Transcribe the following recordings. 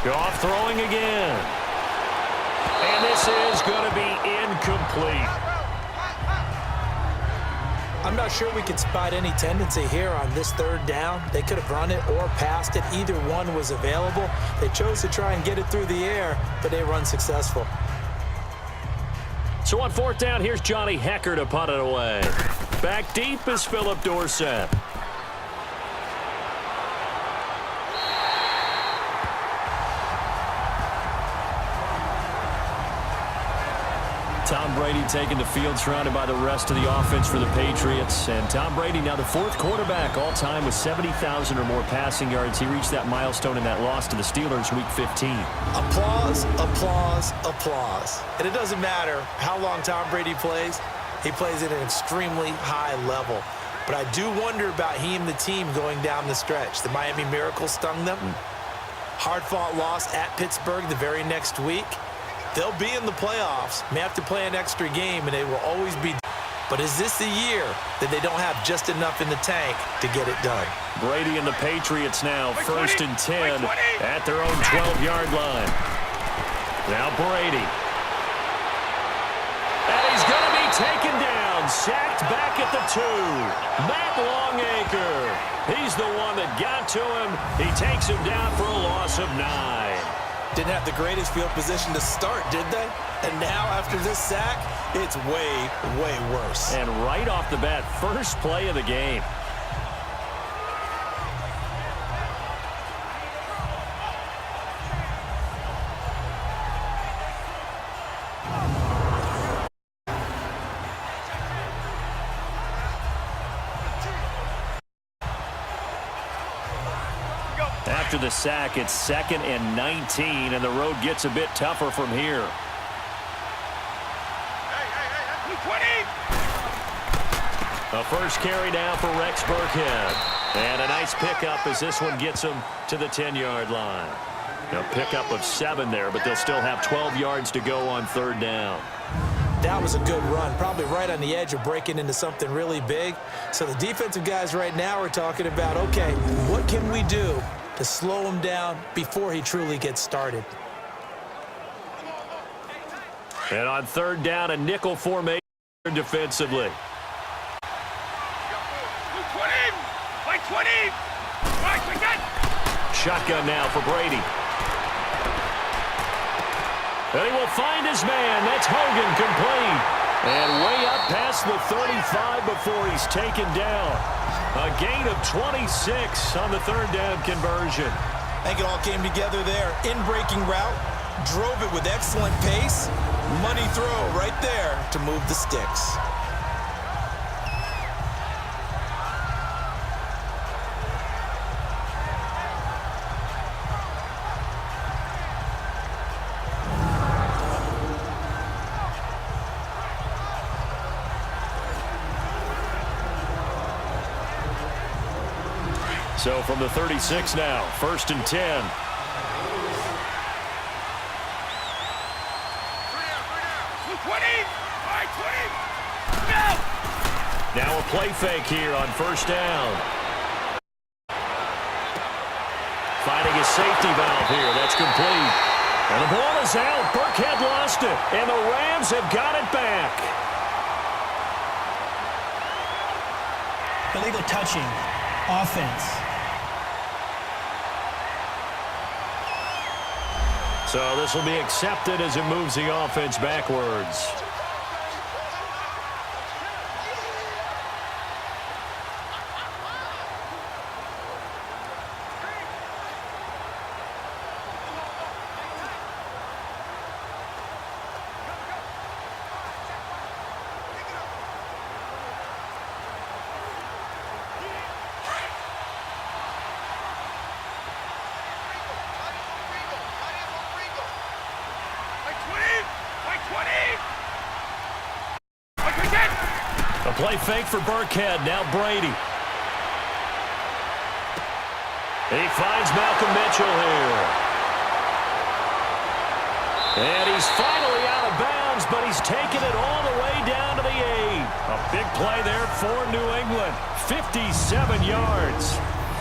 Goff throwing again. And this is going to be incomplete. I'm not sure we can spot any tendency here on this third down. They could have run it or passed it. Either one was available. They chose to try and get it through the air, but they run successful. So on fourth down, here's Johnny Hecker to punt it away. Back deep is Philip Dorsett. Tom Brady taking the field, surrounded by the rest of the offense for the Patriots. And Tom Brady now the fourth quarterback all-time with 70,000 or more passing yards. He reached that milestone in that loss to the Steelers Week 15. Applause, applause, applause. And it doesn't matter how long Tom Brady plays. He plays at an extremely high level. But I do wonder about he and the team going down the stretch. The Miami Miracle stung them. Hard-fought loss at Pittsburgh the very next week. They'll be in the playoffs, may have to play an extra game, and they will always be. But is this the year that they don't have just enough in the tank to get it done? Brady and the Patriots now, 1st and 10 at their own 12-yard line. Now Brady. And he's going to be taken down, sacked back at the 2. Matt Longacre. He's the one that got to him. He takes him down for a loss of 9. Didn't have the greatest field position to start, did they? And now, after this sack, it's way, way worse. And right off the bat, first play of the game. After the sack, it's 2nd and 19, and the road gets a bit tougher from here. A first carry now for Rex Burkhead. And a nice pickup as this one gets him to the 10-yard line. A pickup of 7 there, but they'll still have 12 yards to go on 3rd down. That was a good run, probably right on the edge of breaking into something really big. So the defensive guys right now are talking about, okay, what can we do to slow him down before he truly gets started? And on 3rd down, a nickel formation defensively. Shotgun now for Brady. And he will find his man. That's Hogan, complete. And way up past the 35 before he's taken down. A gain of 26 on the 3rd down conversion. I think it all came together there. In-breaking route, drove it with excellent pace. Money throw right there to move the sticks. So from the 36 now, 1st and 10. Now a play fake here on 1st down. Finding a safety valve here. That's complete. And the ball is out. Burkhead lost it. And the Rams have got it back. Illegal touching. Offense. So this will be accepted as it moves the offense backwards. A play fake for Burkhead. Now Brady. He finds Malcolm Mitchell here. And he's finally out of bounds, but he's taken it all the way down to the 8. A big play there for New England. 57 yards.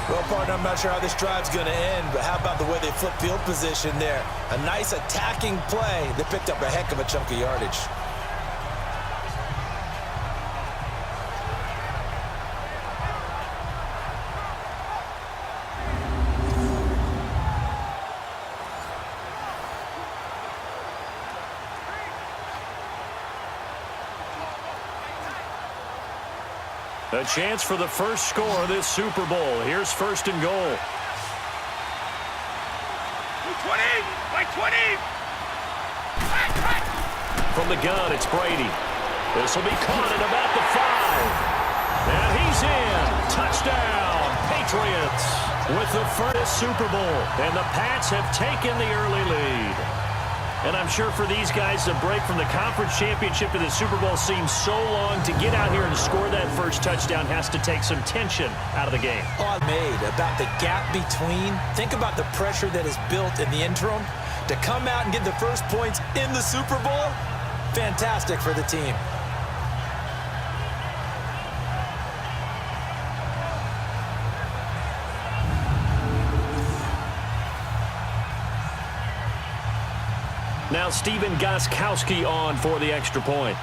Well, partner, I'm not sure how this drive's going to end, but how about the way they flip field position there? A nice attacking play that picked up a heck of a chunk of yardage. A chance for the first score of this Super Bowl. Here's first and goal. 20! By 20! From the gun, it's Brady. This will be caught at about the 5. And he's in. Touchdown, Patriots. With the first Super Bowl. And the Pats have taken the early lead. And I'm sure for these guys, the break from the conference championship to the Super Bowl seems so long. To get out here and score that first touchdown has to take some tension out of the game. Oh, made about the gap between. Think about the pressure that is built in the interim. To come out and get the first points in the Super Bowl, fantastic for the team. Now Stephen Gostkowski on for the extra point.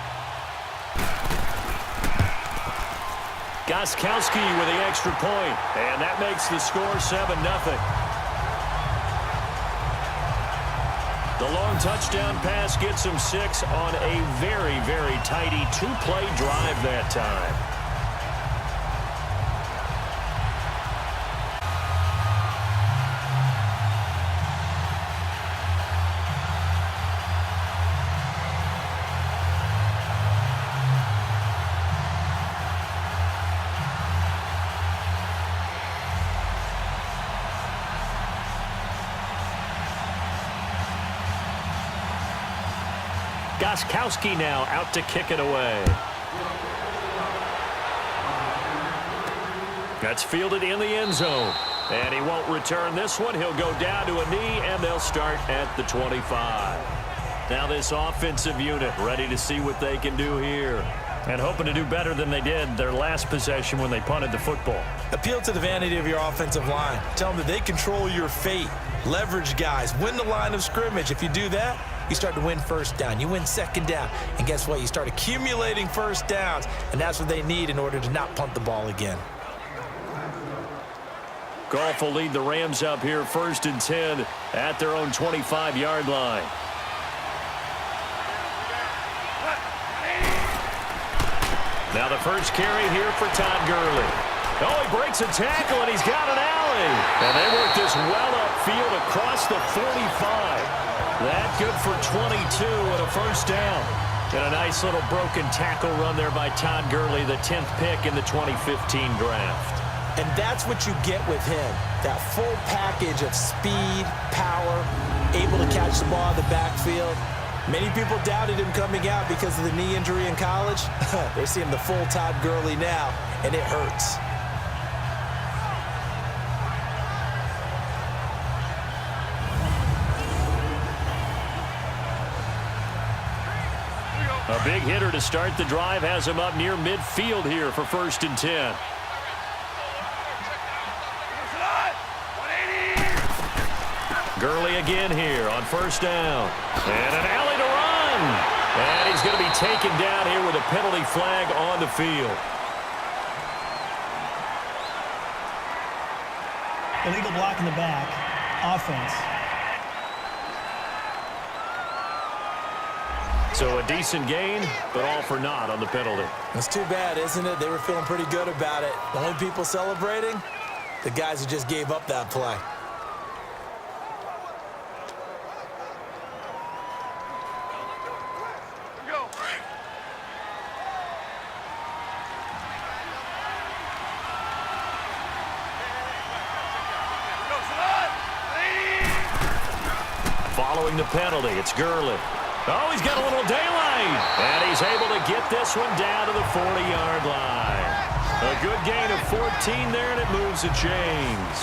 Gostkowski with the extra point, and that makes the score 7-0. The long touchdown pass gets him 6 on a very, very tidy two-play drive that time. Gostkowski now out to kick it away. That's fielded in the end zone. And he won't return this one. He'll go down to a knee, and they'll start at the 25. Now this offensive unit ready to see what they can do here. And hoping to do better than they did their last possession when they punted the football. Appeal to the vanity of your offensive line. Tell them that they control your fate. Leverage guys. Win the line of scrimmage. If you do that, you start to win first down. You win second down. And guess what? You start accumulating first downs. And that's what they need in order to not punt the ball again. Goff will lead the Rams up here 1st and 10 at their own 25-yard line. Now the first carry here for Todd Gurley. Oh, he breaks a tackle, and he's got an alley. And they work this well upfield across the 45. That good for 22 and a first down. And a nice little broken tackle run there by Todd Gurley, the 10th pick in the 2015 draft. And that's what you get with him. That full package of speed, power, able to catch the ball in the backfield. Many people doubted him coming out because of the knee injury in college. They're seeing the full Todd Gurley now, and it hurts. A big hitter to start the drive has him up near midfield here for 1st and 10. Gurley again here on 1st down. And an alley to run. And he's going to be taken down here with a penalty flag on the field. Illegal block in the back. Offense. So a decent gain, but all for naught on the penalty. It's too bad, isn't it? They were feeling pretty good about it. The only people celebrating, the guys who just gave up that play. Following the penalty, it's Gurley. Oh, he's got a little daylight. And he's able to get this one down to the 40-yard line. A good gain of 14 there, and it moves the chains.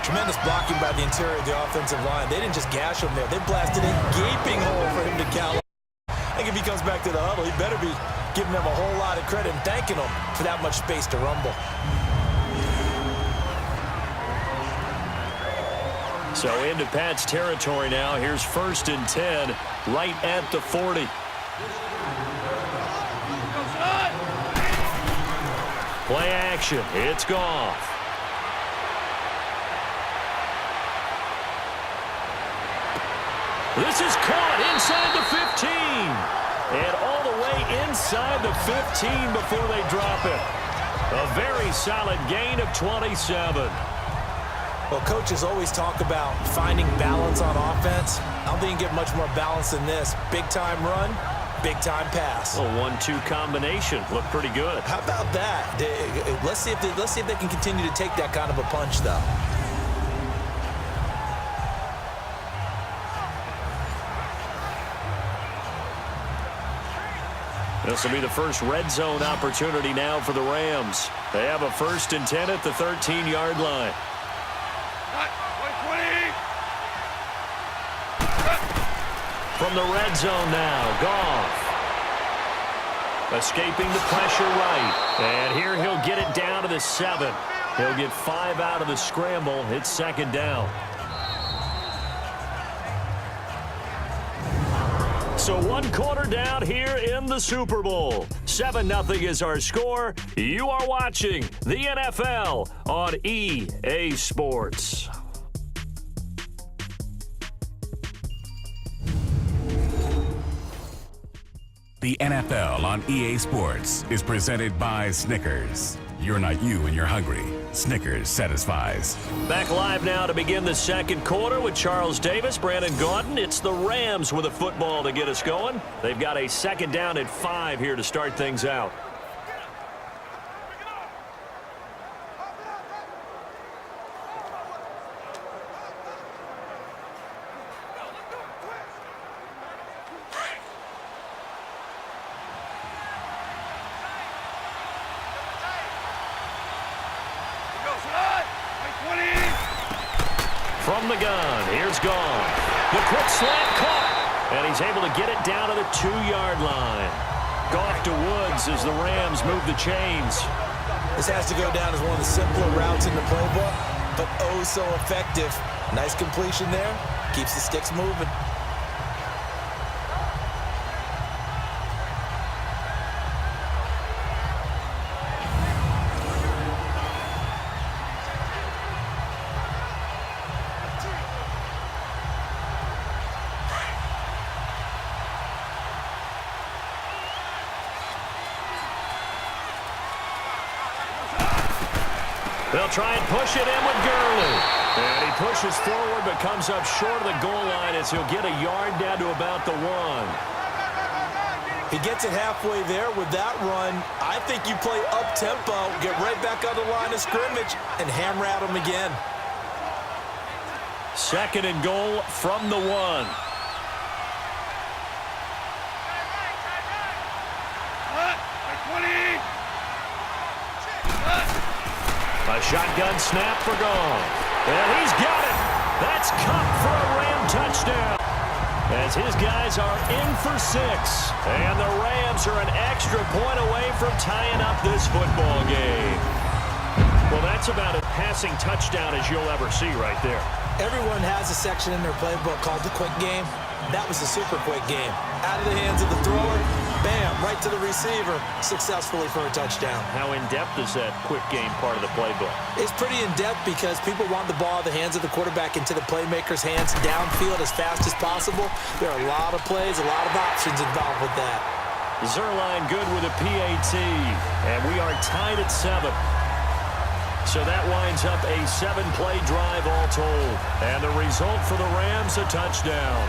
Tremendous blocking by the interior of the offensive line. They didn't just gash him there. They blasted a gaping hole for him to count. I think if he comes back to the huddle, he better be giving them a whole lot of credit and thanking them for that much space to rumble. So into Pat's territory now. Here's 1st and 10, right at the 40. Play action. It's Goff. This is caught inside the 15. And all the way inside the 15 before they drop it. A very solid gain of 27. Well, coaches always talk about finding balance on offense. I don't think you get much more balance than this. Big-time run, big-time pass. A 1-2 combination. Looked pretty good. How about that? Let's see if they can continue to take that kind of a punch, though. This will be the first red zone opportunity now for the Rams. They have a 1st and 10 at the 13-yard line. From the red zone now, Goff. Escaping the pressure right. And here he'll get it down to the 7. He'll get 5 out of the scramble. It's 2nd down. So 1 quarter down here in the Super Bowl. 7-0 is our score. You are watching the NFL on EA Sports. The NFL on EA Sports is presented by Snickers. You're not you when you're hungry. Snickers satisfies. Back live now to begin the 2nd quarter with Charles Davis, Brandon Gaudin. It's the Rams with a football to get us going. They've got a 2nd down at 5 here to start things out. From the gun, here's Goff. The quick slant caught, and he's able to get it down to the 2-yard line. Goff to Woods as the Rams move the chains. This has to go down as one of the simpler routes in the playbook, but oh so effective. Nice completion there. Keeps the sticks moving. They'll try and push it in with Gurley. And he pushes forward but comes up short of the goal line as he'll get a yard down to about the 1. He gets it halfway there with that run. I think you play up-tempo, get right back on the line of scrimmage, and hammer at him again. 2nd and goal from the 1. A shotgun snap for Goff. And he's got it. That's Cup for a Ram touchdown. As his guys are in for 6. And the Rams are an extra point away from tying up this football game. Well, that's about as passing touchdown as you'll ever see right there. Everyone has a section in their playbook called the quick game. That was a super quick game. Out of the hands of the thrower, bam, right to the receiver, successfully for a touchdown. How in-depth is that quick game part of the playbook? It's pretty in-depth because people want the ball in the hands of the quarterback into the playmaker's hands downfield as fast as possible. There are a lot of plays, a lot of options involved with that. Zerline good with a PAT, and we are tied at 7. So that winds up a 7-play drive all told. And the result for the Rams, a touchdown.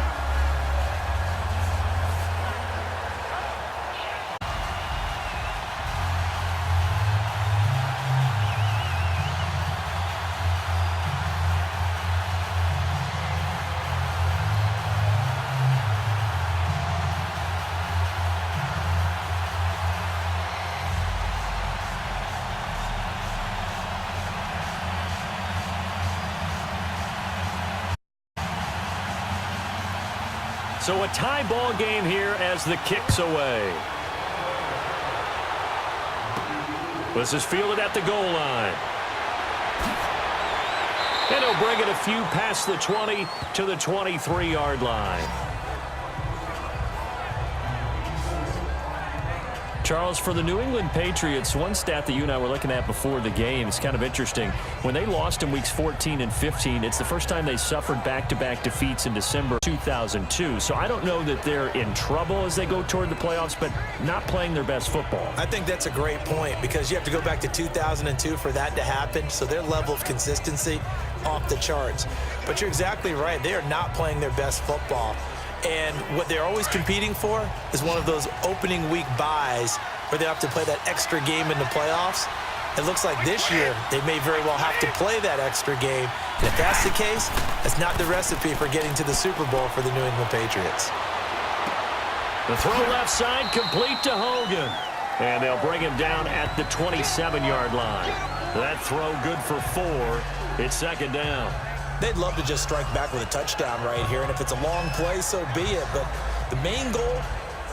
So a tie ball game here as the kick's away. This is fielded at the goal line. And he'll bring it a few past the 20 to the 23-yard line. Charles, for the New England Patriots, one stat that you and I were looking at before the game is kind of interesting. When they lost in weeks 14 and 15, it's the first time they suffered back-to-back defeats in December 2002. So I don't know that they're in trouble as they go toward the playoffs, but not playing their best football. I think that's a great point because you have to go back to 2002 for that to happen. So their level of consistency off the charts. But you're exactly right. They are not playing their best football. And what they're always competing for is one of those opening week buys where they have to play that extra game in the playoffs. It looks like this year they may very well have to play that extra game. And if that's the case, that's not the recipe for getting to the Super Bowl for the New England Patriots. The throw left side complete to Hogan. And they'll bring him down at the 27-yard line. That throw good for 4. It's second down. They'd love to just strike back with a touchdown right here, and if it's a long play, so be it. But the main goal,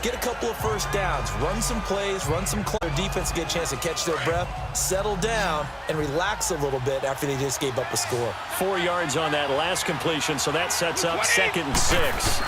get a couple of first downs, run some plays, run some their defense to get a chance to catch their breath, settle down, and relax a little bit after they just gave up a score. 4 yards on that last completion, so that sets up 2nd and 6.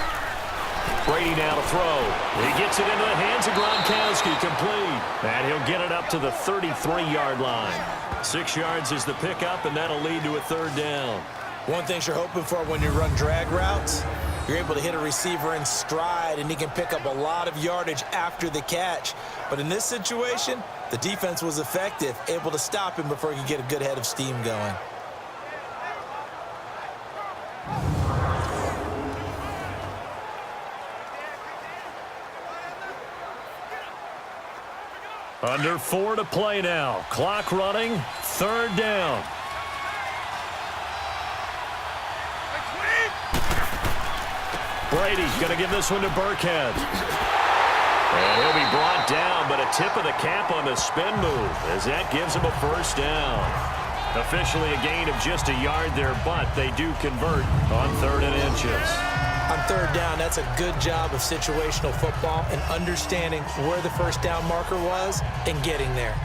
Brady now to throw. He gets it into the hands of Gronkowski, complete. And he'll get it up to the 33-yard line. 6 yards is the pickup, and that'll lead to a 3rd down. One thing you're hoping for when you run drag routes, you're able to hit a receiver in stride, and he can pick up a lot of yardage after the catch. But in this situation, the defense was effective, able to stop him before he could get a good head of steam going. Under 4 to play now. Clock running. 3rd down. Brady going to give this one to Burkhead. And he'll be brought down, but a tip of the cap on the spin move as that gives him a 1st down. Officially a gain of just a yard there, but they do convert on 3rd and inches. On 3rd down, that's a good job of situational football and understanding where the 1st down marker was and getting there.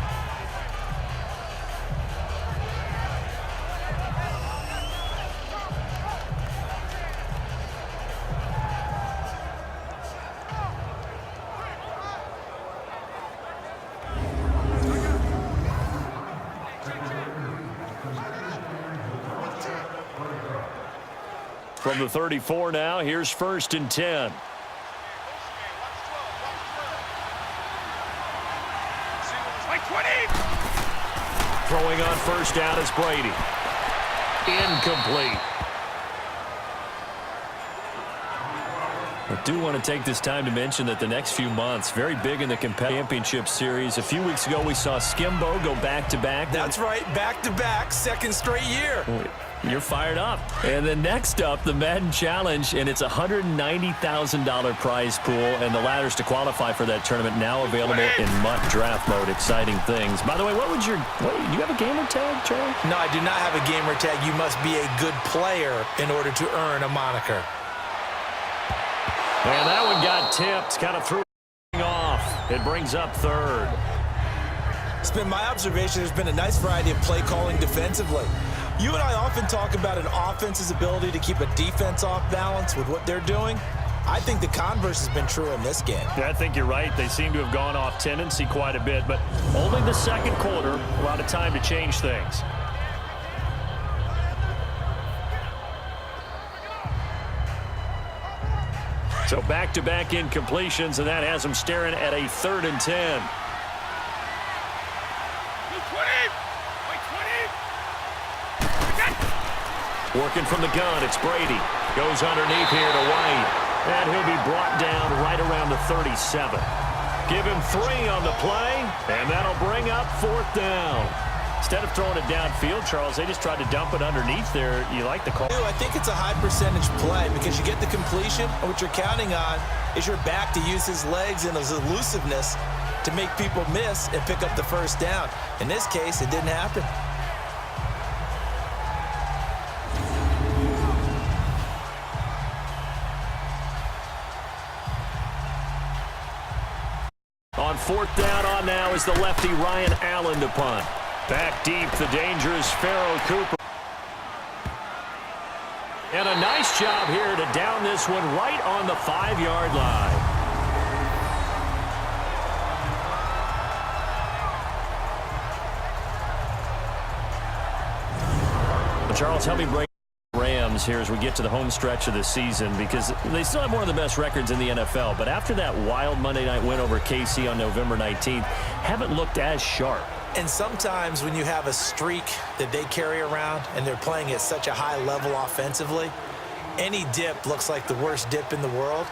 From the 34 now, here's 1st and 10. Throwing on 1st down is Brady. Incomplete. I do want to take this time to mention that the next few months, very big in the championship series. A few weeks ago, we saw Skimbo go back-to-back. That's right, back-to-back, 2nd straight year. You're fired up. And then next up, the Madden Challenge, and it's a $190,000 prize pool, and the ladders to qualify for that tournament now available in MUT draft mode. Exciting things. By the way, do you have a gamer tag, Charlie? No, I do not have a gamer tag. You must be a good player in order to earn a moniker. And that one got tipped, kind of threw off. It brings up 3rd. It's been my observation there's been a nice variety of play calling defensively. You and I often talk about an offense's ability to keep a defense off balance with what they're doing. I think the converse has been true in this game. Yeah, I think you're right. They seem to have gone off tendency quite a bit, but only the 2nd quarter, a lot of time to change things. So back-to-back incompletions, and that has them staring at a 3rd and 10. Working from the gun, it's Brady. Goes underneath here to White. And he'll be brought down right around the 37. Give him 3 on the play, and that'll bring up 4th down. Instead of throwing it downfield, Charles, they just tried to dump it underneath there. You like the call? I think it's a high-percentage play because you get the completion, and what you're counting on is your back to use his legs and his elusiveness to make people miss and pick up the 1st down. In this case, it didn't happen. On 4th down on now is the lefty Ryan Allen to punt. Back deep, the dangerous Pharaoh Cooper. And a nice job here to down this one right on the 5-yard line. Charles, help me break Rams here as we get to the home stretch of the season, because they still have one of the best records in the NFL. But after that wild Monday night win over KC on November 19th, haven't looked as sharp. And sometimes when you have a streak that they carry around and they're playing at such a high level offensively, any dip looks like the worst dip in the world.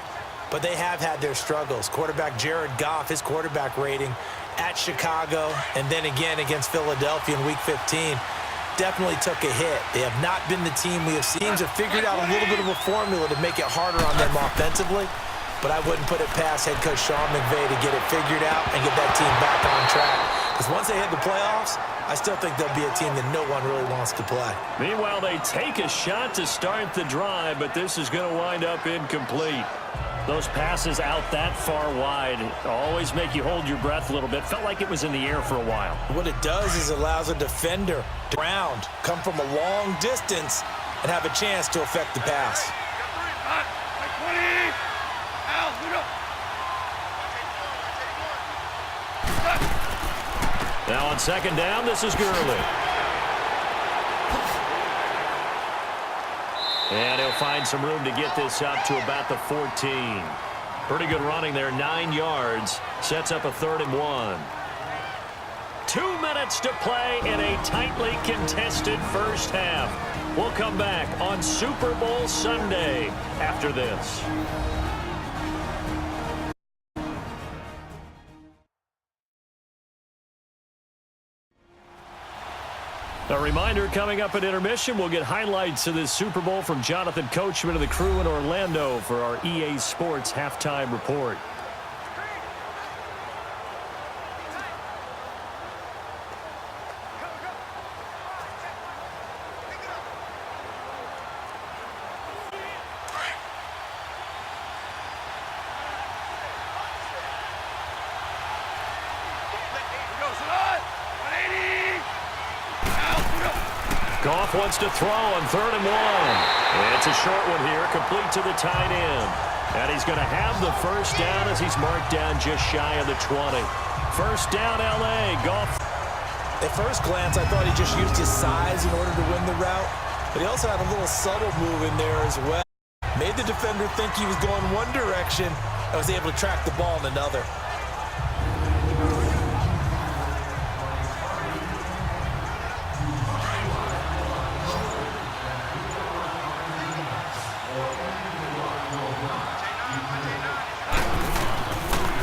But they have had their struggles. Quarterback Jared Goff, his quarterback rating at Chicago and then again against Philadelphia in Week 15, definitely took a hit. They have not been the team we have seen. Teams have figured out a little bit of a formula to make it harder on them offensively, but I wouldn't put it past head coach Sean McVay to get it figured out and get that team back on track. Because once they hit the playoffs, I still think they'll be a team that no one really wants to play. Meanwhile, they take a shot to start the drive, but this is going to wind up incomplete. Those passes out that far wide always make you hold your breath a little bit. Felt like it was in the air for a while. What it does is it allows a defender to round, come from a long distance, and have a chance to affect the pass. Now on second down, this is Gurley. And he'll find some room to get this up to about the 14. Pretty good running there, 9 yards. Sets up a 3rd and 1. 2 minutes to play in a tightly contested first half. We'll come back on Super Bowl Sunday after this. A reminder, coming up at intermission, we'll get highlights of this Super Bowl from Jonathan Coachman and the crew in Orlando for our EA Sports Halftime Report. Goff wants to throw on 3rd and 1. And it's a short one here, complete to the tight end. And he's going to have the first down as he's marked down just shy of the 20. First down, L.A. Goff. At first glance, I thought he just used his size in order to win the route. But he also had a little subtle move in there as well. Made the defender think he was going one direction and was able to track the ball in another.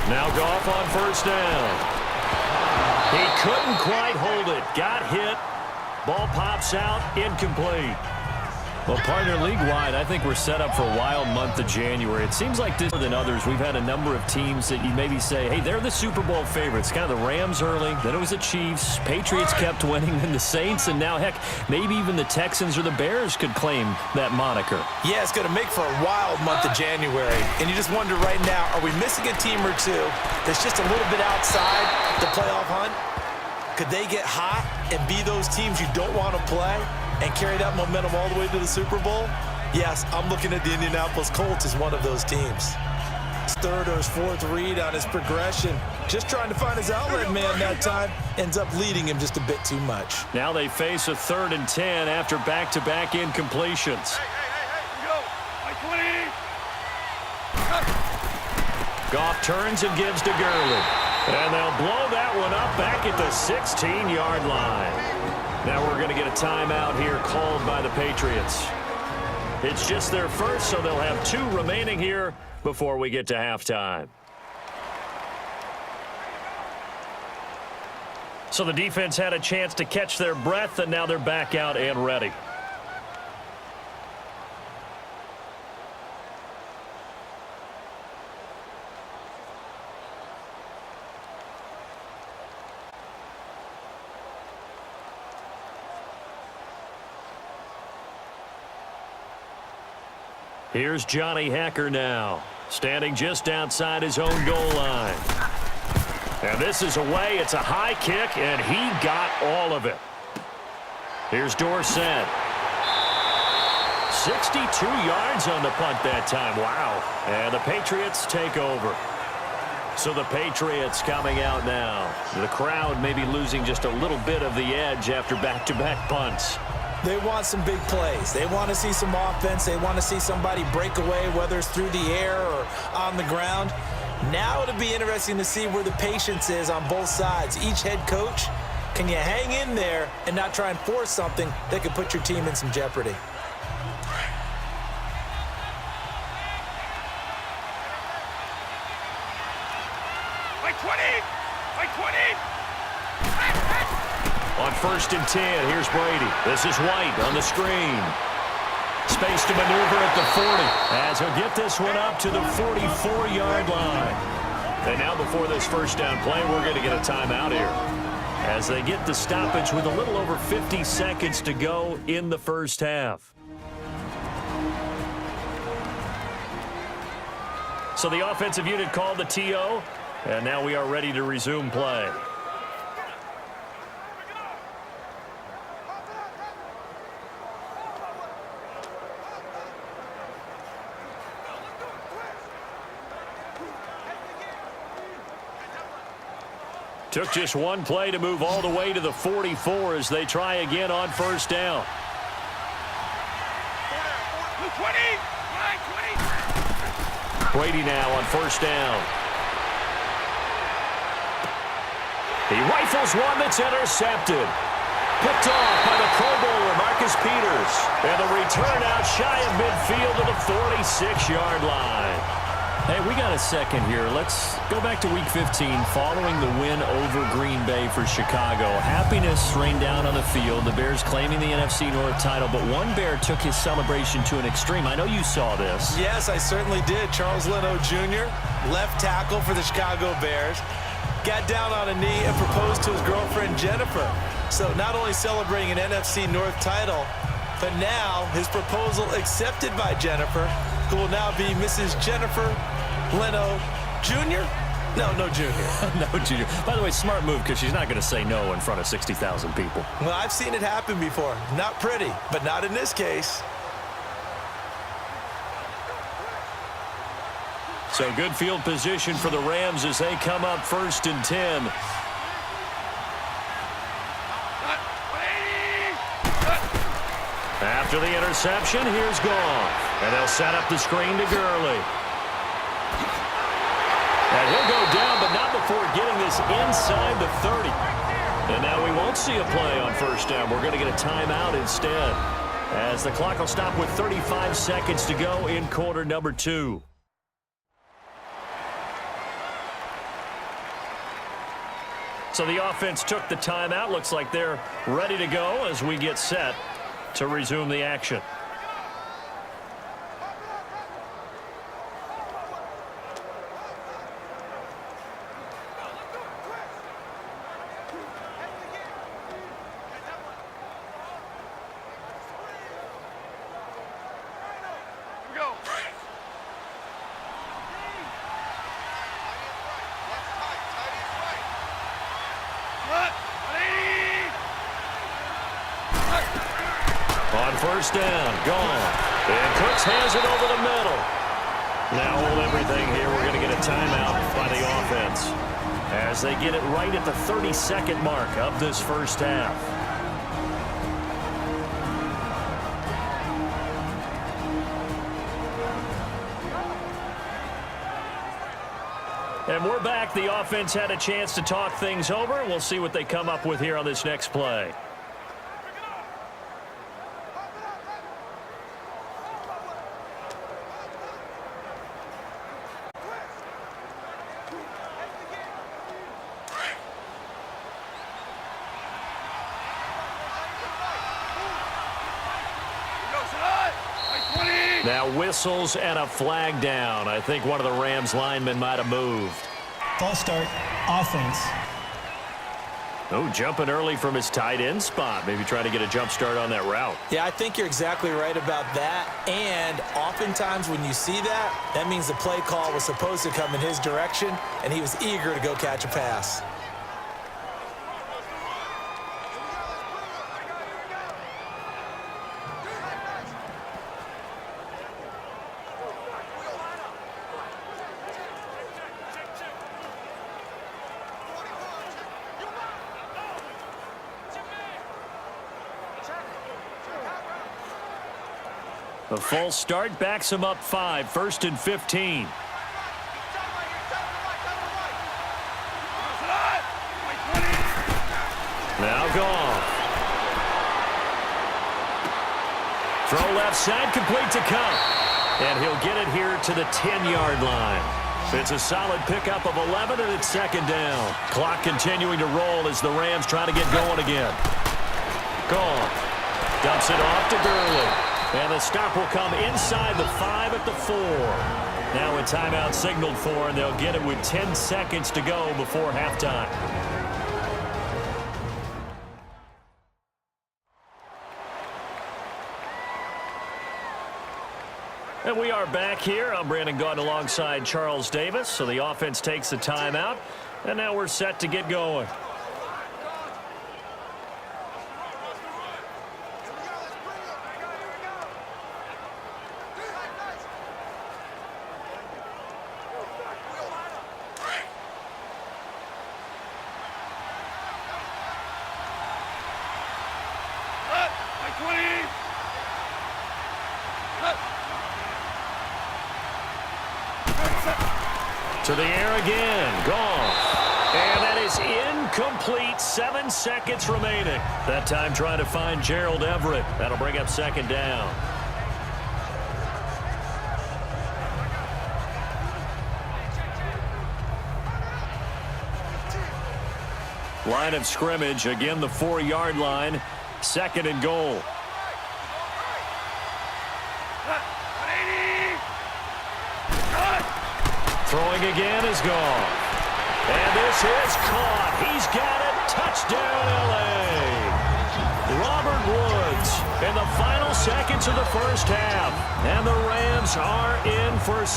Now Goff on first down. He couldn't quite hold it. Got hit. Ball pops out. Incomplete. Well, partner, league-wide, I think we're set up for a wild month of January. It seems like this more than others. We've had a number of teams that you maybe say, hey, they're the Super Bowl favorites. Kind of the Rams early, then it was the Chiefs. Patriots kept winning, then the Saints, and now, heck, maybe even the Texans or the Bears could claim that moniker. Yeah, it's going to make for a wild month of January. And you just wonder right now, are we missing a team or two that's just a little bit outside the playoff hunt? Could they get hot and be those teams you don't want to play and carry that momentum all the way to the Super Bowl? Yes, I'm looking at the Indianapolis Colts as one of those teams. His 3rd or his 4th read on his progression. Just trying to find his outlet man that time. Ends up leading him just a bit too much. Now they face a 3rd and 10 after back-to-back incompletions. Goff turns and gives to Gurley. And they'll blow that one up back at the 16-yard line. Now we're going to get a timeout here called by the Patriots. It's just their first, so they'll have 2 remaining here before we get to halftime. So the defense had a chance to catch their breath, and now they're back out and ready. Here's Johnny Hacker now, standing just outside his own goal line. And this is away. It's a high kick, and he got all of it. Here's Dorsett. 62 yards on the punt that time. Wow. And the Patriots take over. So the Patriots coming out now. The crowd maybe losing just a little bit of the edge after back-to-back punts. They want some big plays. They want to see some offense. They want to see somebody break away, whether it's through the air or on the ground. Now it'll be interesting to see where the patience is on both sides. Each head coach, can you hang in there and not try and force something that could put your team in some jeopardy? By 20! By 20! On 1st and 10, here's Brady. This is White on the screen. Space to maneuver at the 40 as he'll get this one up to the 44-yard line. And now before this first down play, we're going to get a timeout here as they get the stoppage with a little over 50 seconds to go in the first half. So the offensive unit called the TO, and now we are ready to resume play. Took just one play to move all the way to the 44 as they try again on first down. 20! Brady now on first down. He rifles one that's intercepted. Picked off by the Pro Bowler, Marcus Peters. And the return out shy of midfield to the 46-yard line. Hey, we got a second here. Let's go back to Week 15 following the win over Green Bay for Chicago. Happiness rained down on the field. The Bears claiming the NFC North title, but one Bear took his celebration to an extreme. I know you saw this. Yes, I certainly did. Charles Leno Jr., left tackle for the Chicago Bears, got down on a knee and proposed to his girlfriend Jennifer. So not only celebrating an NFC North title, but now his proposal accepted by Jennifer, who will now be Mrs. Jennifer Leno Jr.? No Junior. No Junior. By the way, smart move because she's not going to say no in front of 60,000 people. Well, I've seen it happen before. Not pretty, but not in this case. So good field position for the Rams as they come up 1st and 10. After the interception, here's Goff. And they'll set up the screen to Gurley. And he'll go down, but not before getting this inside the 30. And now we won't see a play on first down. We're going to get a timeout instead, as the clock will stop with 35 seconds to go in quarter number 2. So the offense took the timeout. Looks like they're ready to go as we get set to resume the action. First down, gone. And Cooks hands it over the middle. Now hold everything here. We're going to get a timeout by the offense as they get it right at the 30-second mark of this first half. And we're back. The offense had a chance to talk things over. We'll see what they come up with here on this next play. Now whistles and a flag down. I think one of the Rams linemen might have moved. False start, offense. Oh, jumping early from his tight end spot. Maybe try to get a jump start on that route. Yeah, I think you're exactly right about that. And oftentimes when you see that, that means the play call was supposed to come in his direction, and he was eager to go catch a pass. A false start backs him up 5, 1st and 15. Now Goff. Throw left side, complete to Cup. And he'll get it here to the 10-yard line. It's a solid pickup of 11, and it's 2nd down. Clock continuing to roll as the Rams try to get going again. Goff dumps it off to Gurley. And the stop will come inside the 5 at the 4. Now a timeout signaled for, and they'll get it with 10 seconds to go before halftime. And we are back here. I'm Brandon Gaudin alongside Charles Davis. So the offense takes the timeout, and now we're set to get going. To the air again. Goff. And that is incomplete. 7 seconds remaining. That time trying to find Gerald Everett. That'll bring up 2nd down. Line of scrimmage. Again, the 4-yard line. 2nd and goal. Throwing again is Goff. And this is caught. He's got it. Touchdown, L.A. Robert Woods in the final seconds of the first half. And the Rams are in for 6.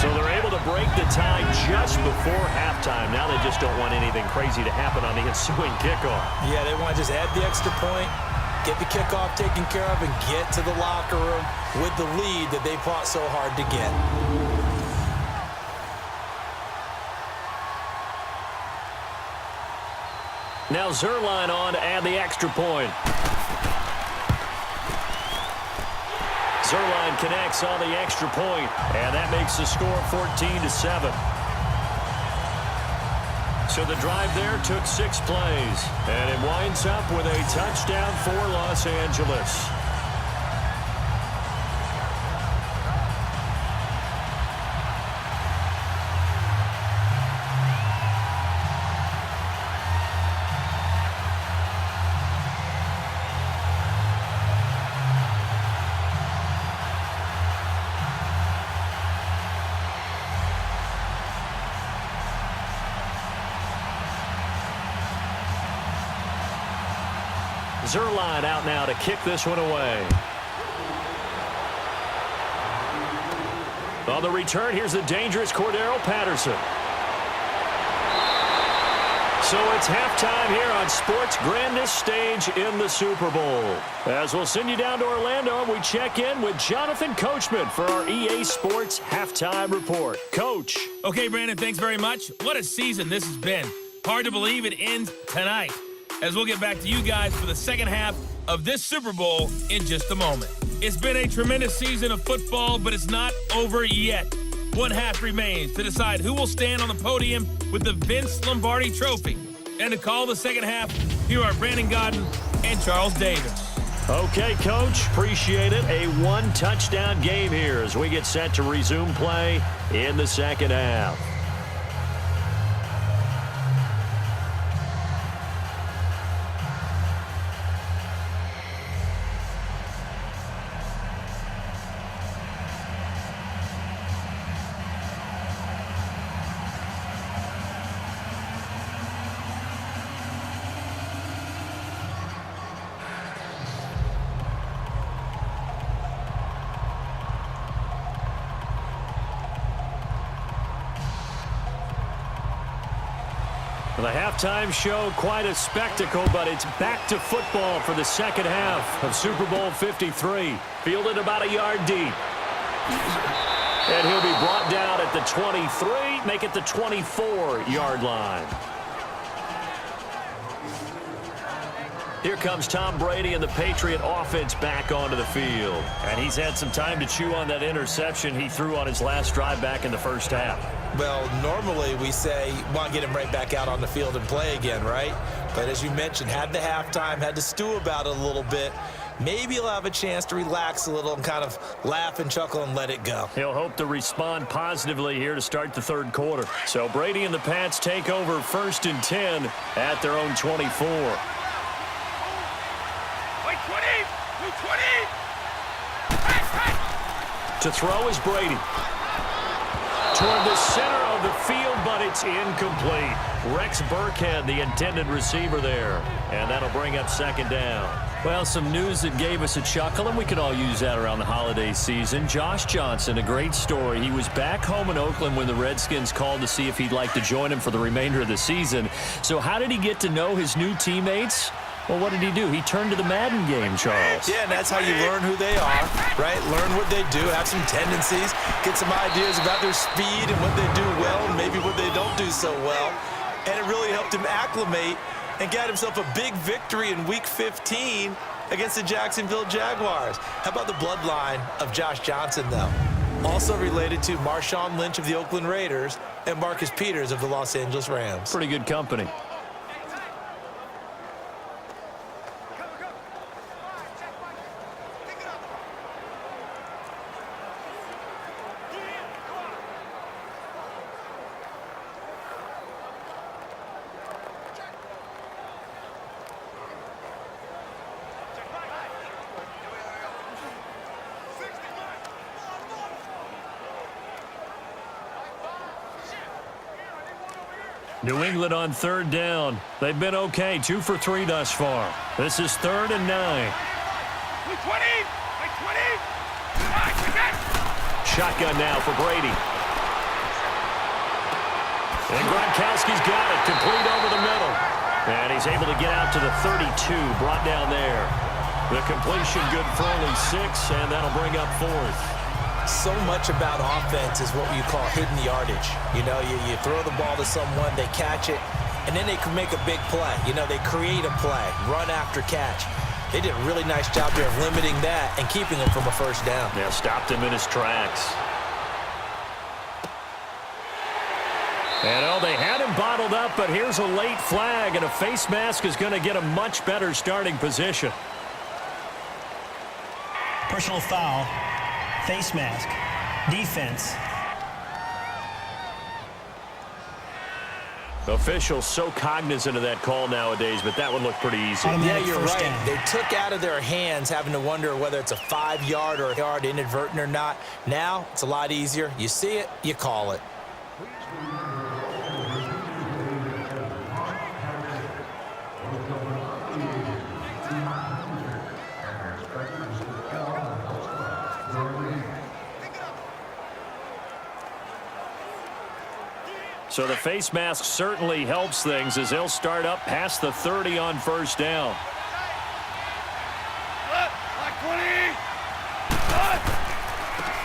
So they're able to break the tie just before halftime. Now they just don't want anything crazy to happen on the ensuing kickoff. Yeah, they want to just add the extra point, get the kickoff taken care of, and get to the locker room with the lead that they fought so hard to get. Now Zuerlein on to add the extra point. Zuerlein connects on the extra point, and that makes the score 14-7. So the drive there took 6 plays, and it winds up with a touchdown for Los Angeles. Zuerlein out now to kick this one away. On the return, here's the dangerous Cordero Patterson. So it's halftime here on sports' grandest stage in the Super Bowl. As we'll send you down to Orlando, we check in with Jonathan Coachman for our EA Sports Halftime Report. Coach. Okay, Brandon, thanks very much. What a season this has been. Hard to believe it ends tonight, as we'll get back to you guys for the second half of this Super Bowl in just a moment. It's been a tremendous season of football, but it's not over yet. One half remains to decide who will stand on the podium with the Vince Lombardi Trophy. And to call the second half, here are Brandon Gaudin and Charles Davis. Okay, Coach, appreciate it. A 1-touchdown game here as we get set to resume play in the second half. The halftime show, quite a spectacle, but it's back to football for the second half of Super Bowl 53. Fielded about a yard deep. And he'll be brought down at the 23, make it the 24-yard line. Here comes Tom Brady and the Patriot offense back onto the field. And he's had some time to chew on that interception he threw on his last drive back in the first half. Well, normally we say, want to get him right back out on the field and play again, right? But as you mentioned, had the halftime, had to stew about it a little bit. Maybe he'll have a chance to relax a little and kind of laugh and chuckle and let it go. He'll hope to respond positively here to start the third quarter. So Brady and the Pats take over 1st and 10 at their own 24. Like 20, 220. To throw is Brady. Toward the center of the field, but it's incomplete. Rex Burkhead, the intended receiver there. And that'll bring up 2nd down. Well, some news that gave us a chuckle, and we could all use that around the holiday season. Josh Johnson, a great story. He was back home in Oakland when the Redskins called to see if he'd like to join him for the remainder of the season. So how did he get to know his new teammates? Well, what did he do? He turned to the Madden game, Charles. Yeah, and that's how you learn who they are, right? Learn what they do, have some tendencies, get some ideas about their speed and what they do well and maybe what they don't do so well. And it really helped him acclimate and got himself a big victory in Week 15 against the Jacksonville Jaguars. How about the bloodline of Josh Johnson, though? Also related to Marshawn Lynch of the Oakland Raiders and Marcus Peters of the Los Angeles Rams. Pretty good company. New England on 3rd down. They've been okay, 2 for 3 thus far. This is 3rd and 9. 220, like 20. Shotgun now for Brady. And Gronkowski's got it, complete over the middle. And he's able to get out to the 32, brought down there. The completion good for only 6, and that'll bring up 4th. So much about offense is what you call hidden yardage. You know, you throw the ball to someone, they catch it, and then they can make a big play. You know, they create a play, run after catch. They did a really nice job there of limiting that and keeping him from a 1st down. Yeah, stopped him in his tracks. And, oh, they had him bottled up, but here's a late flag, and a face mask is going to get a much better starting position. Personal foul. Face mask. Defense. Officials so cognizant of that call nowadays, but that one looked pretty easy. Yeah, you're right. They took out of their hands having to wonder whether it's a 5-yard or a yard inadvertent or not. Now, it's a lot easier. You see it, you call it. So the face mask certainly helps things as they'll start up past the 30 on 1st down. Like 20.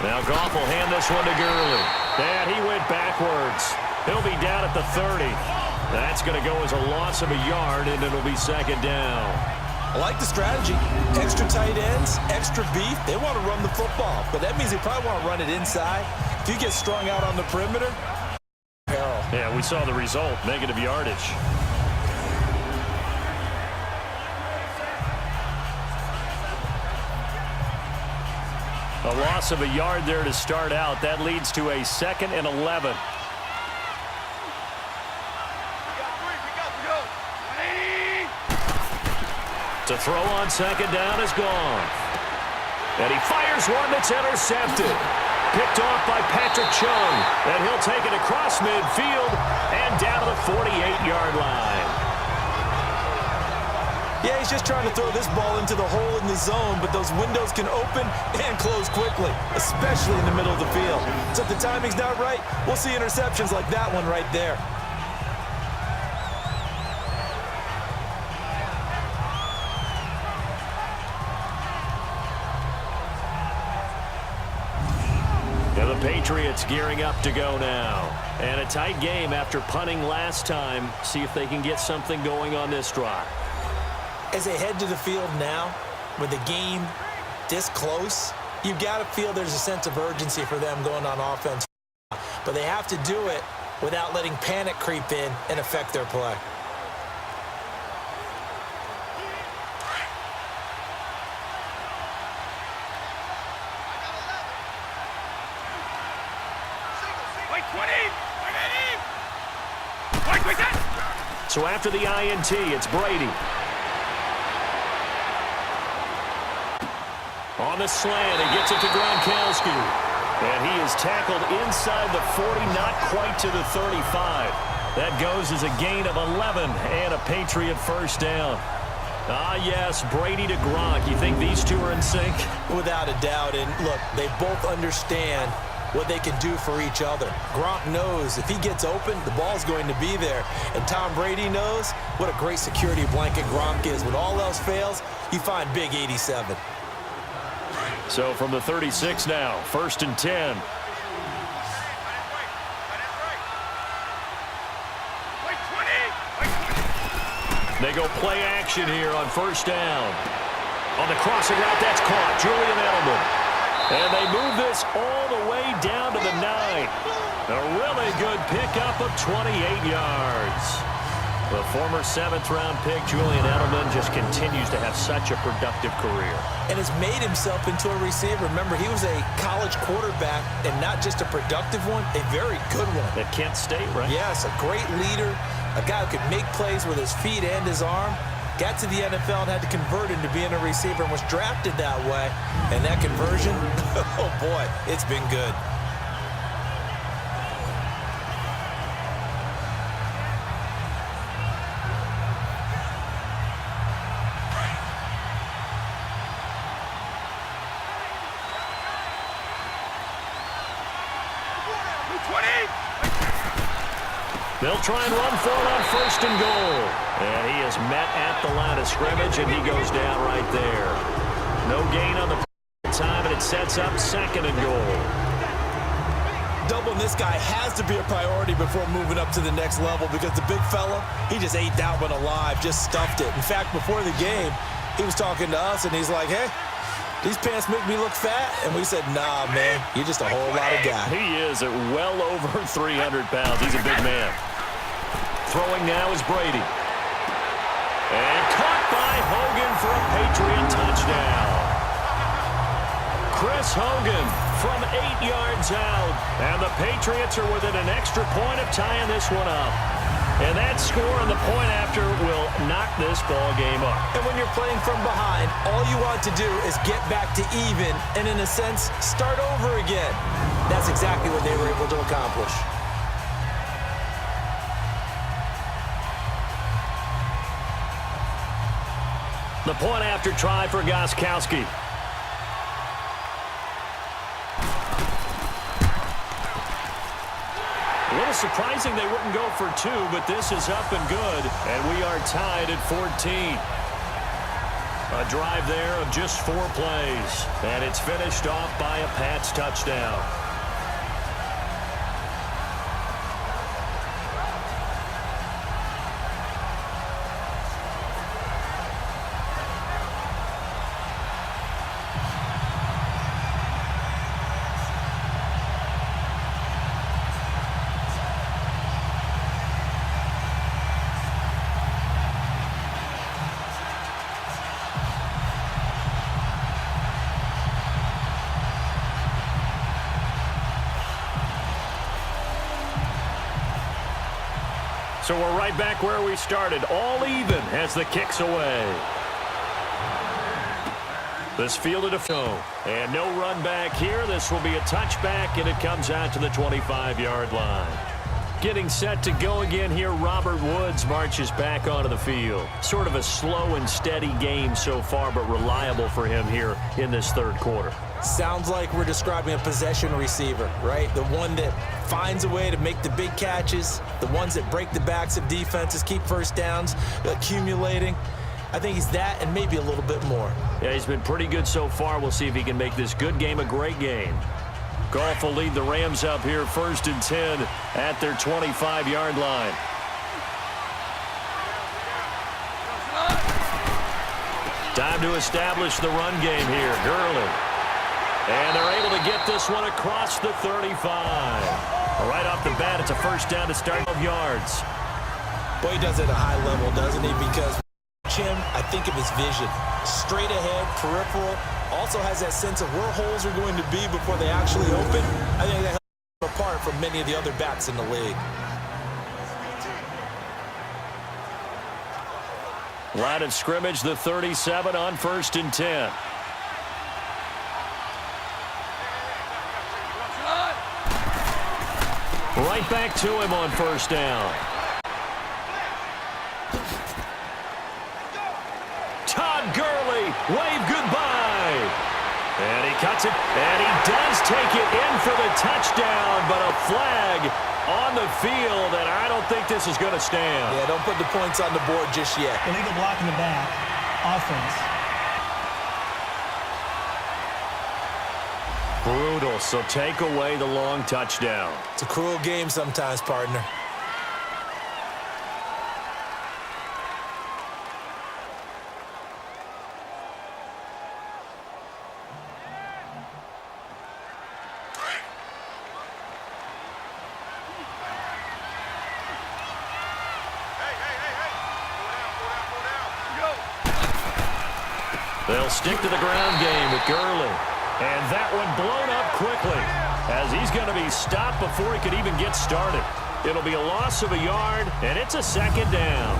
Now Goff will hand this one to Gurley. And he went backwards. He'll be down at the 30. That's going to go as a loss of a yard, and it'll be 2nd down. I like the strategy. Extra tight ends, extra beef. They want to run the football, but that means they probably want to run it inside. If you get strung out on the perimeter, yeah, we saw the result, negative yardage. A loss of a yard there to start out. That leads to a 2nd and 11. To throw on 2nd down is gone. And he fires one that's intercepted. Picked off by Patrick Chung. And he'll take it across midfield and down to the 48-yard line. Yeah, he's just trying to throw this ball into the hole in the zone, but those windows can open and close quickly, especially in the middle of the field. So if the timing's not right, we'll see interceptions like that one right there. Patriots gearing up to go now. And a tight game after punting last time. See if they can get something going on this drive. As they head to the field now, with the game this close, you've got to feel there's a sense of urgency for them going on offense. But they have to do it without letting panic creep in and affect their play. So after the INT, it's Brady. On the slant, he gets it to Gronkowski. And he is tackled inside the 40, not quite to the 35. That goes as a gain of 11 and a Patriot first down. Ah, yes, Brady to Gronk. You think these two are in sync? Without a doubt. And look, they both understand what they can do for each other. Gronk knows if he gets open, the ball's going to be there. And Tom Brady knows what a great security blanket Gronk is. When all else fails, you find big 87. So from the 36 now, 1st and 10. They go play action here on 1st down. On the crossing route, that's caught. Julian Edelman. And they move this all the way down to the 9. A really good pickup of 28 yards. The former 7th-round pick, Julian Edelman, just continues to have such a productive career. And has made himself into a receiver. Remember, he was a college quarterback, and not just a productive one, a very good one. At Kent State, right? Yes, a great leader, a guy who could make plays with his feet and his arm. Got to the NFL and had to convert into being a receiver and was drafted that way. And that conversion, oh boy, it's been good. They'll try and run for it on 1st and goal. And he is met at the line of scrimmage, and he goes down right there. No gain on the time, and it sets up 2nd and goal. Doubling this guy has to be a priority before moving up to the next level because the big fella, he just ate that one alive, just stuffed it. In fact, before the game, he was talking to us, and he's like, hey, these pants make me look fat. And we said, nah, man, you're just a whole lot of guy. He is at well over 300 pounds. He's a big man. Throwing now is Brady. And caught by Hogan for a Patriot touchdown. Chris Hogan from 8 yards out. And the Patriots are within an extra point of tying this one up. And that score on the point after will knock this ball game up. And when you're playing from behind, all you want to do is get back to even and, in a sense, start over again. That's exactly what they were able to accomplish. The point after try for Gostkowski. A little surprising they wouldn't go for 2, but this is up and good, and we are tied at 14. A drive there of just 4 plays, and it's finished off by a Pats touchdown. So we're right back where we started, all even as the kick's away. This fielded a foe, and no run back here. This will be a touchback, and it comes out to the 25-yard line. Getting set to go again here, Robert Woods marches back onto the field. Sort of a slow and steady game so far, but reliable for him here in this 3rd quarter. Sounds like we're describing a possession receiver, right? The one that finds a way to make the big catches, the ones that break the backs of defenses, keep first downs, accumulating. I think he's that and maybe a little bit more. Yeah, he's been pretty good so far. We'll see if he can make this good game a great game. Goff will lead the Rams up here 1st and 10 at their 25-yard line. Time to establish the run game here. Gurley. And they're able to get this one across the 35. Right off the bat, it's a first down to start 12 yards. Boy, he does it at a high level, doesn't he? Because him, I think of his vision. Straight ahead, peripheral. Also has that sense of where holes are going to be before they actually open. I think that helps him apart from many of the other backs in the league. Line of scrimmage, the 37 on 1st and 10. Right back to him on 1st down. Todd Gurley, wave goodbye. And he cuts it, and he does take it in for the touchdown, but a flag on the field, and I don't think this is going to stand. Yeah, don't put the points on the board just yet. Illegal block in the back. Offense. Brutal, so take away the long touchdown. It's a cruel game sometimes, partner. They'll stick to the ground game with Gurley. And that one blown up quickly as he's going to be stopped before he could even get started. It'll be a loss of a yard, and it's a 2nd down.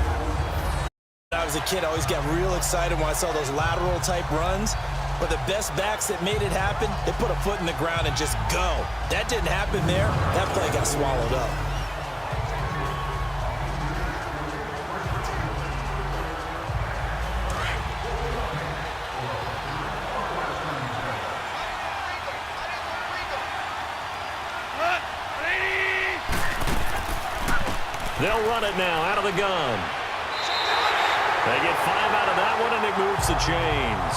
When I was a kid, I always got real excited when I saw those lateral-type runs. But the best backs that made it happen, they put a foot in the ground and just go. That didn't happen there. That play got swallowed up. They'll run it now out of the gun. They get 5 out of that one, and it moves the chains.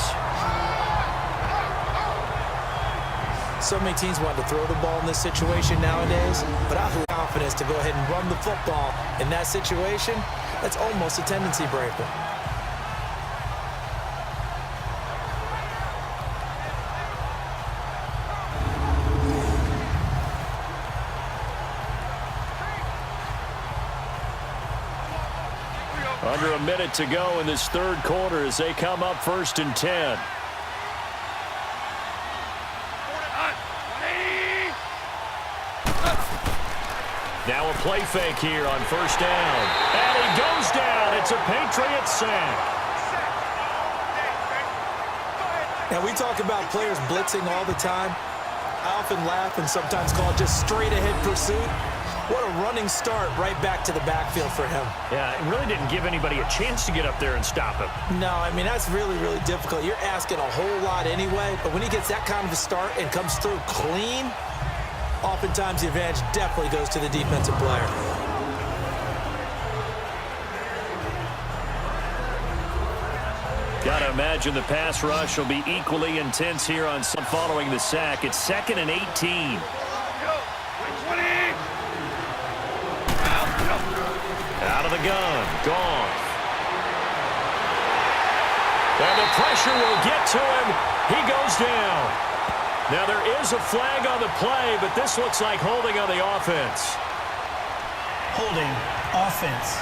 So many teams want to throw the ball in this situation nowadays, but I have confidence to go ahead and run the football in that situation. That's almost a tendency breaker. Under a minute to go in this 3rd quarter as they come up 1st and 10. Now a play fake here on 1st down. And he goes down. It's a Patriots sack. Now, we talk about players blitzing all the time. I often laugh and sometimes call it just straight-ahead pursuit. What a running start right back to the backfield for him. Yeah, it really didn't give anybody a chance to get up there and stop him. No, I mean, that's really, really difficult. You're asking a whole lot anyway, but when he gets that kind of a start and comes through clean, oftentimes the advantage definitely goes to the defensive player. Got to imagine the pass rush will be equally intense here on some following the sack. It's 2nd and 18. Out of the gun, gone. And the pressure will get to him. He goes down. Now there is a flag on the play, but this looks like holding on the offense. Holding. Offense.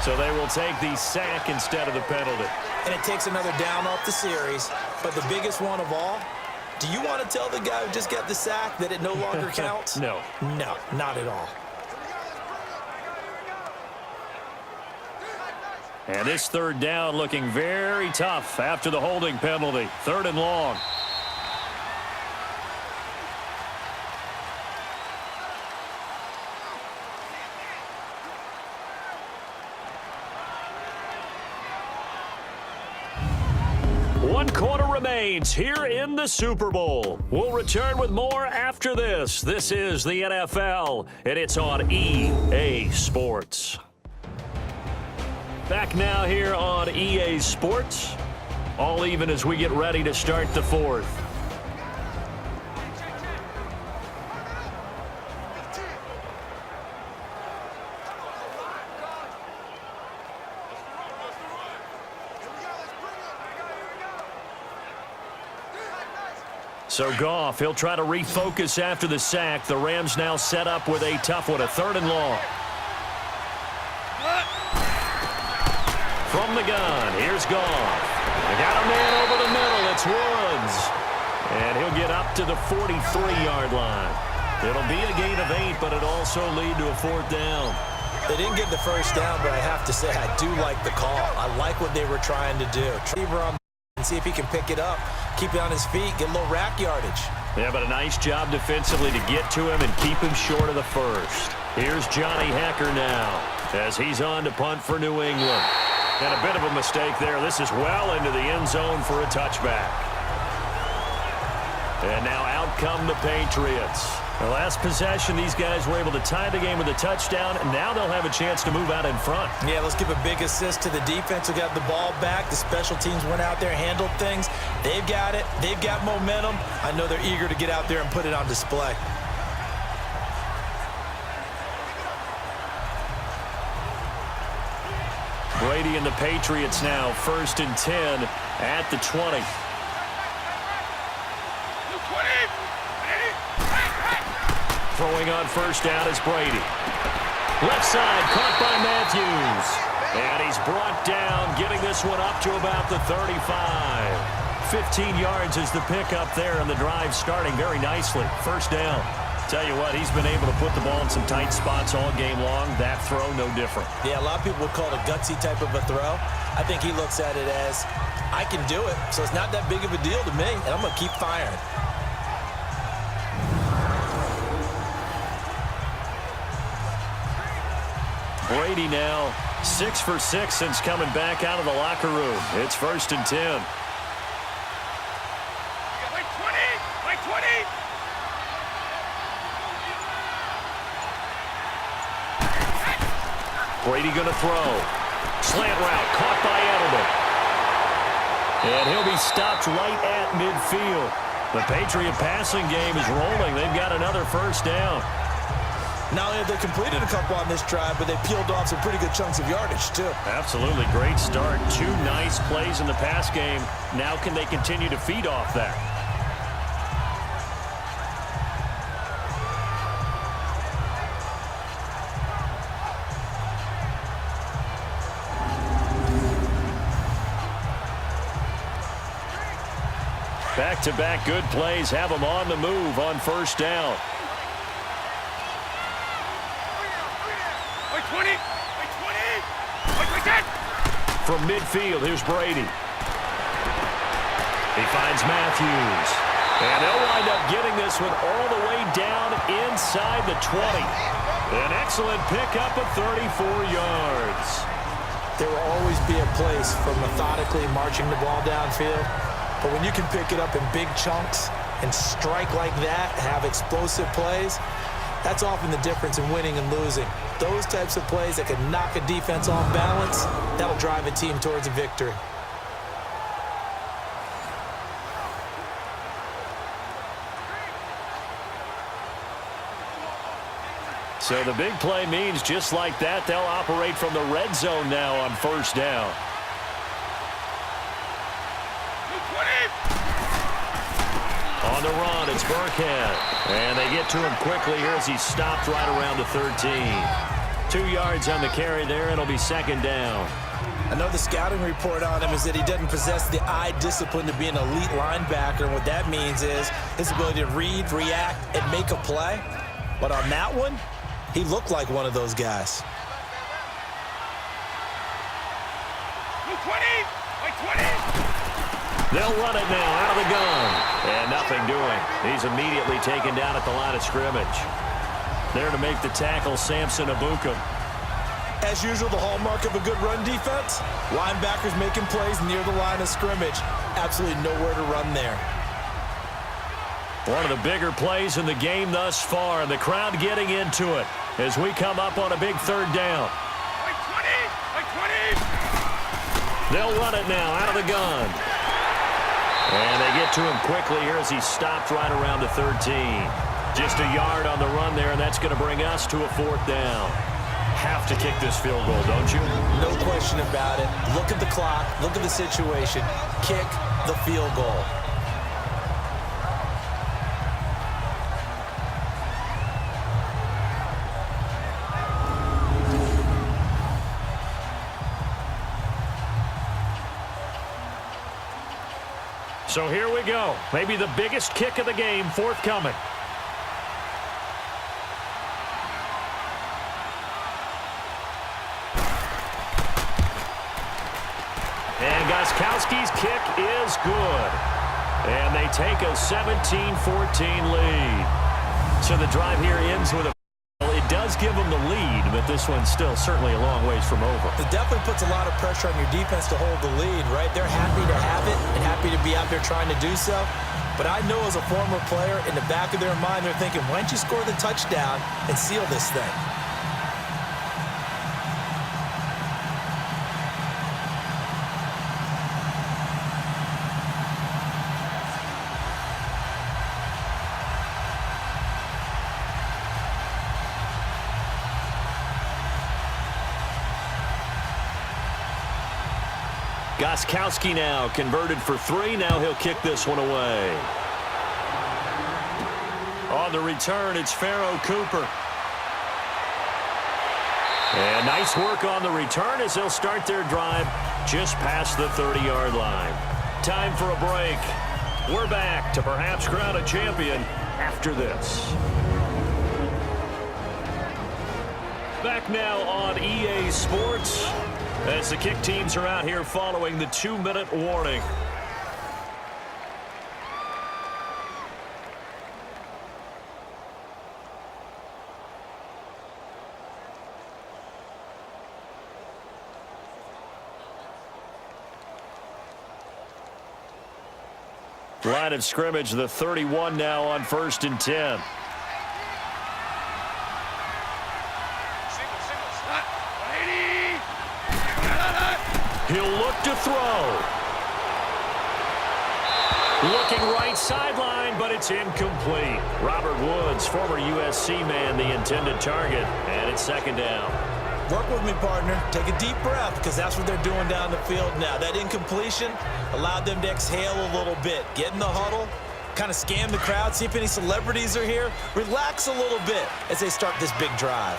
So they will take the sack instead of the penalty. And it takes another down off the series. But the biggest one of all, do you want to tell the guy who just got the sack that it no longer counts? No. No, not at all. And this 3rd down looking very tough after the holding penalty. 3rd and long. One quarter remains here in the Super Bowl. We'll return with more after this. This is the NFL, and it's on EA Sports. Back now here on EA Sports. All even as we get ready to start the 4th. So Goff, he'll try to refocus after the sack. The Rams now set up with a tough one, a 3rd and long. From the gun, here's Goff. They got a man over the middle. It's Woods. And he'll get up to the 43-yard line. It'll be a gain of 8, but it also lead to a 4th down. They didn't get the first down, but I have to say I do like the call. I like what they were trying to do. Trevor on and see if he can pick it up, keep it on his feet, get a little rack yardage. Yeah, but a nice job defensively to get to him and keep him short of the first. Here's Johnny Hecker now as he's on to punt for New England. And a bit of a mistake there. This is well into the end zone for a touchback. And now out come the Patriots. The last possession, these guys were able to tie the game with a touchdown, and now they'll have a chance to move out in front. Yeah, let's give a big assist to the defense who got the ball back. The special teams went out there, handled things. They've got it. They've got momentum. I know they're eager to get out there and put it on display. Brady and the Patriots now, 1st and 10 at the 20. Throwing on 1st down is Brady. Left side, caught by Matthews. And he's brought down, getting this one up to about the 35. 15 yards is the pickup there, and the drive starting very nicely. 1st down. Tell you what, he's been able to put the ball in some tight spots all game long. That throw, no different. Yeah, a lot of people would call it a gutsy type of a throw. I think he looks at it as, I can do it, so it's not that big of a deal to me, and I'm going to keep firing. Brady now 6 for 6 since coming back out of the locker room. It's 1st and 10. Like 20! Like 20! Brady going to throw. Slant route caught by Edelman. And he'll be stopped right at midfield. The Patriot passing game is rolling. They've got another 1st down. Not only have they completed a couple on this drive, but they peeled off some pretty good chunks of yardage, too. Absolutely. Great start. 2 nice plays in the pass game. Now can they continue to feed off that? Back-to-back good plays have them on the move on 1st down. Like 20! Like 20! Like 10! From midfield, here's Brady. He finds Matthews. And they'll wind up getting this one all the way down inside the 20. An excellent pickup of 34 yards. There will always be a place for methodically marching the ball downfield. But when you can pick it up in big chunks and strike like that, have explosive plays, that's often the difference in winning and losing. Those types of plays that can knock a defense off balance, that'll drive a team towards a victory. So the big play means just like that, they'll operate from the red zone now on 1st down. On the run, it's Burkhead. And they get to him quickly here as he's stopped right around the 13. 2 yards on the carry there, and it'll be 2nd down. I know the scouting report on him is that he doesn't possess the eye discipline to be an elite linebacker, and what that means is his ability to read, react, and make a play. But on that one, he looked like one of those guys. 20! Like 20! They'll run it now out of the gun. And nothing doing. He's immediately taken down at the line of scrimmage. There to make the tackle, Samson Abukum. As usual, the hallmark of a good run defense, linebackers making plays near the line of scrimmage. Absolutely nowhere to run there. One of the bigger plays in the game thus far, and the crowd getting into it as we come up on a big 3rd down. Like 20! Like 20! They'll run it now out of the gun. And they get to him quickly here as he's stopped right around the 13. Just a yard on the run there, and that's going to bring us to a 4th down. Have to kick this field goal, don't you? No question about it. Look at the clock. Look at the situation. Kick the field goal. So here we go. Maybe the biggest kick of the game forthcoming. And Gostkowski's kick is good. And they take a 17-14 lead. So the drive here ends with a... It does give them the lead, but this one's still certainly a long ways from over. It definitely puts a lot of pressure on your defense to hold the lead, right? They're happy to have it and happy to be out there trying to do so. But I know as a former player, in the back of their mind, they're thinking, why don't you score the touchdown and seal this thing? Gostkowski now converted for 3. Now he'll kick this one away. On the return, it's Pharaoh Cooper. And nice work on the return as they'll start their drive just past the 30-yard line. Time for a break. We're back to perhaps crown a champion after this. Back now on EA Sports as the kick teams are out here following the 2-minute warning. Line of scrimmage, the 31 now on 1st and 10. He'll look to throw. Looking right sideline, but it's incomplete. Robert Woods, former USC man, the intended target, and it's 2nd down. Work with me, partner. Take a deep breath, because that's what they're doing down the field now. That incompletion allowed them to exhale a little bit. Get in the huddle, kind of scan the crowd, see if any celebrities are here. Relax a little bit as they start this big drive.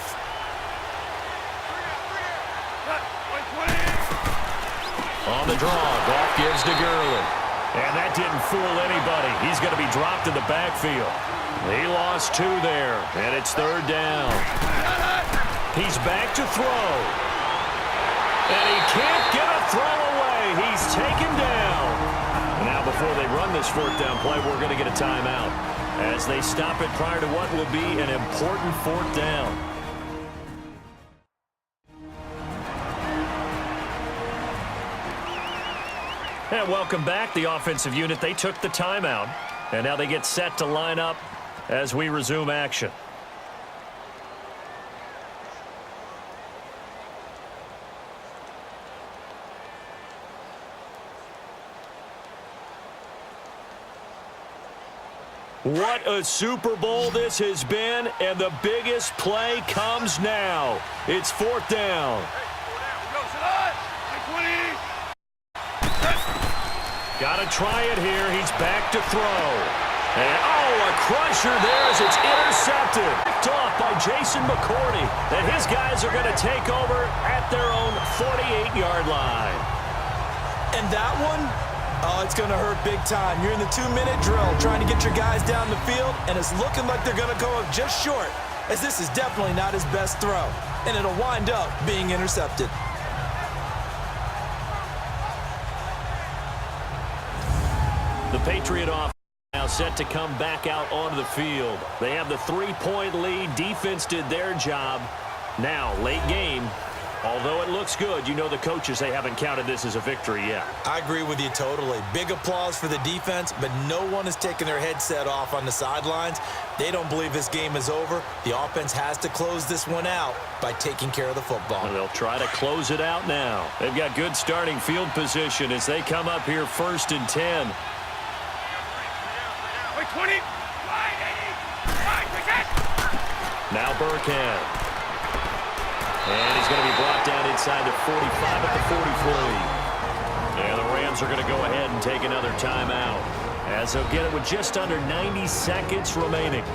On the draw, Goff gives to Gurley. And that didn't fool anybody. He's going to be dropped in the backfield. He lost 2 there, and it's 3rd down. He's back to throw. And he can't get a throw away. He's taken down. Now, before they run this 4th down play, we're going to get a timeout as they stop it prior to what will be an important 4th down. And welcome back. The offensive unit, they took the timeout. And now they get set to line up as we resume action. What a Super Bowl this has been, and the biggest play comes now. It's 4th down. Got to try it here. He's back to throw. And, a crusher there as it's intercepted. Picked off by Jason McCourty. And his guys are going to take over at their own 48-yard line. And that one, it's going to hurt big time. You're in the 2-minute drill trying to get your guys down the field, and it's looking like they're going to go up just short, as this is definitely not his best throw. And it'll wind up being intercepted. The Patriot offense now set to come back out onto the field. They have the 3-point lead. Defense did their job. Now, late game, although it looks good, you know the coaches, they haven't counted this as a victory yet. I agree with you totally. Big applause for the defense, but no one is taking their headset off on the sidelines. They don't believe this game is over. The offense has to close this one out by taking care of the football. And they'll try to close it out now. They've got good starting field position as they come up here 1st and 10. 20, now Burkhead. And he's going to be brought down inside the 45 at the 43. And the Rams are going to go ahead and take another timeout as they'll get it with just under 90 seconds remaining.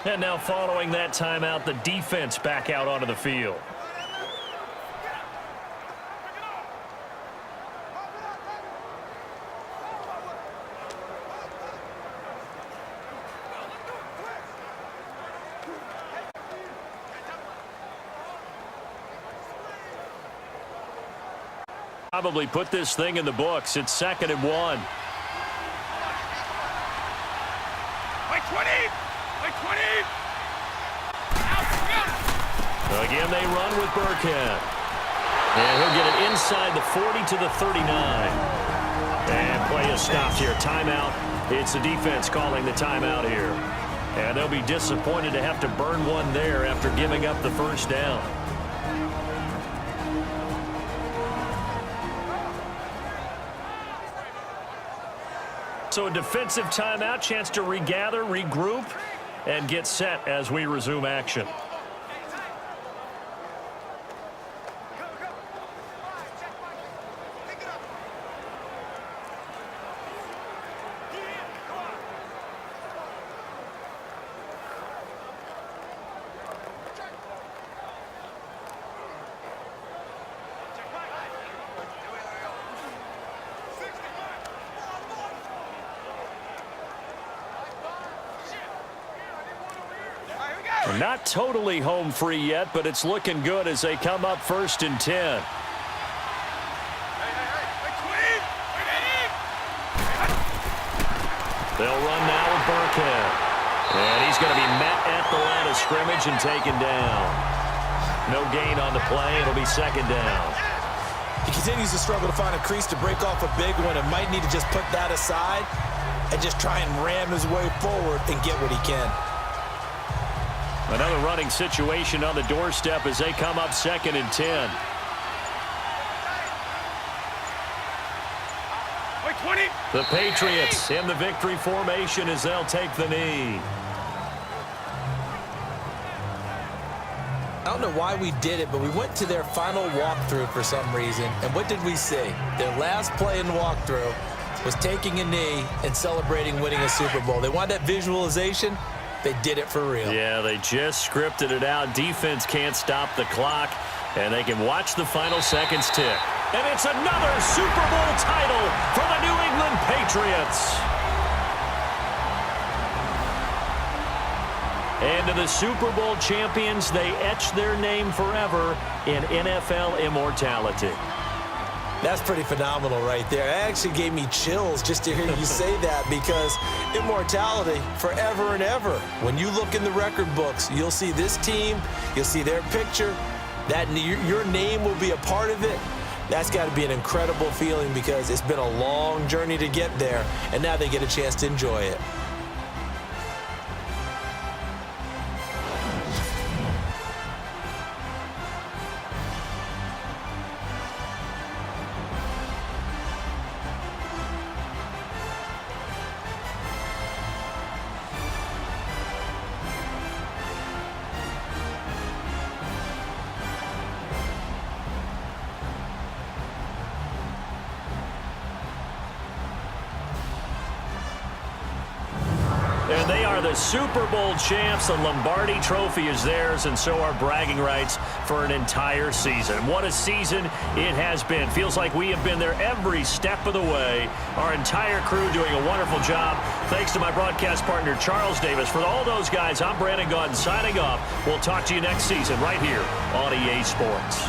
And now following that timeout, the defense back out onto the field. Probably put this thing in the books. It's 2nd and 1. By 20! By 20! Again, they run with Burkhead. And he'll get it inside the 40 to the 39. And play is stopped here. Timeout. It's the defense calling the timeout here. And they'll be disappointed to have to burn one there after giving up the first down. So a defensive timeout, chance to regather, regroup, and get set as we resume action. Not totally home free yet, but it's looking good as they come up 1st and 10. They'll run now with Burkhead. And he's going to be met at the line of scrimmage and taken down. No gain on the play. It'll be 2nd down. He continues to struggle to find a crease to break off a big one and might need to just put that aside and just try and ram his way forward and get what he can. Another running situation on the doorstep as they come up 2nd and 10. By 20! The Patriots in the victory formation as they'll take the knee. I don't know why we did it, but we went to their final walkthrough for some reason. And what did we see? Their last play in walkthrough was taking a knee and celebrating winning a Super Bowl. They want that visualization. They did it for real. Yeah, they just scripted it out. Defense can't stop the clock, and they can watch the final seconds tick. And it's another Super Bowl title for the New England Patriots. And to the Super Bowl champions, they etch their name forever in NFL immortality. That's pretty phenomenal right there. It actually gave me chills just to hear you say that, because immortality forever and ever. When you look in the record books, you'll see this team, you'll see their picture, that your name will be a part of it. That's got to be an incredible feeling, because it's been a long journey to get there, and now they get a chance to enjoy it. And they are the Super Bowl champs. The Lombardi Trophy is theirs, and so are bragging rights for an entire season. What a season it has been. Feels like we have been there every step of the way. Our entire crew doing a wonderful job. Thanks to my broadcast partner, Charles Davis. For all those guys, I'm Brandon Gaudin signing off. We'll talk to you next season right here on EA Sports.